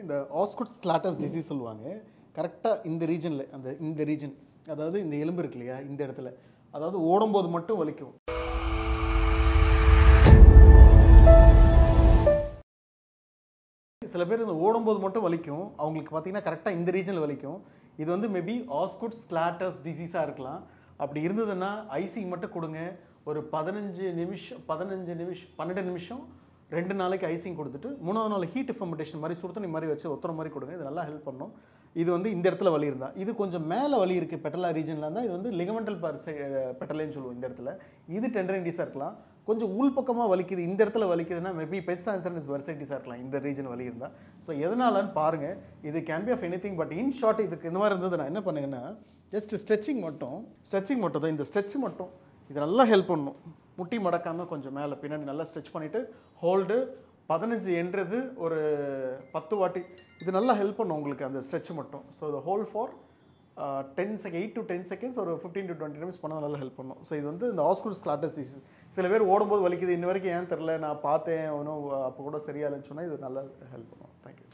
இந்த ஆஸ்குட் ஸ்லாட்டஸ் டிசீஸ் சொல்லுவாங்க. கரெக்டாக இந்த ரீஜனில் இந்த ரீஜன் அதாவது இந்த எலும்பு இருக்கு இல்லையா இந்த இடத்துல அதாவது ஓடும்போது மட்டும் வலிக்கும். சில பேர் இந்த ஓடும்போது மட்டும் வலிக்கும். அவங்களுக்கு பார்த்தீங்கன்னா கரெக்டாக இந்த ரீஜனில் வலிக்கும். இது வந்து மேபி ஆஸ்குட் ஸ்லாட்டஸ் டிசீஸாக இருக்கலாம். அப்படி இருந்ததுன்னா ஐசிங் மட்டும் கொடுங்க. ஒரு 12 நிமிஷம் 2 நாளைக்கு ஐசிங் கொடுத்துட்டு 3ஆவது நாள் ஹீட் ஃபெர்மெண்டேஷன் மாதிரி சுடுதண்ணி மாதிரி வச்சு ஒத்துற மாதிரி கொடுங்க. இது நல்லா ஹெல்ப் பண்ணும். இது வந்து இந்த இடத்துல வலி இருந்தால், இது கொஞ்சம் மேலே வலி இருக்குது பெட்டலா ரீஜனில் இருந்தால் இது வந்து லிகமெண்டல் பெட்டலேன்னு சொல்லுவோம். இந்த இடத்துல இது டெண்டரைட்டிஸாக இருக்கலாம். கொஞ்சம் உள்பக்கமாக வலிக்குது, இந்த இடத்துல வலிக்குதுன்னா மேபி பெட்சான்சர்னிஸ் வெர்சைட்டிஸாக இருக்கலாம் இந்த ரீஜன் வலி இருந்தால். ஸோ எதனாலன்னு பாருங்கள். இது can be of anything. But in short இதுக்கு இந்த மாதிரி இருந்தது நான் என்ன பண்ணுங்கன்னா ஜஸ்ட் ஸ்ட்ரெச்சிங் மட்டும் தான். இந்த ஸ்ட்ரெச் மட்டும் இது நல்லா ஹெல்ப் பண்ணும். முட்டி மடக்காமல் கொஞ்சம் மேலே பின்னாடி நல்லா ஸ்ட்ரெச் பண்ணிவிட்டு ஹோல்டு 15 என்றது ஒரு 10 வாட்டி. இது நல்லா ஹெல்ப் பண்ணும் உங்களுக்கு அந்த ஸ்ட்ரெச் மட்டும். So the whole for 8 to 10 seconds ஒரு 15 to 20 நிமிஷம் பண்ணால் நல்லா ஹெல்ப் பண்ணும். ஸோ இது வந்து இந்த ஆஸ்குட் ஸ்லாட்டஸ் டிசீஸ். சில பேர் ஓடும்போது வலிக்குது இன்ன வரைக்கும் ஏன் தெரில நான் பார்த்தேன் ஒன்றும் அப்போ கூட சரியாகலன்னு சொன்னால் இது நல்லா ஹெல்ப் பண்ணும். தேங்க்யூ.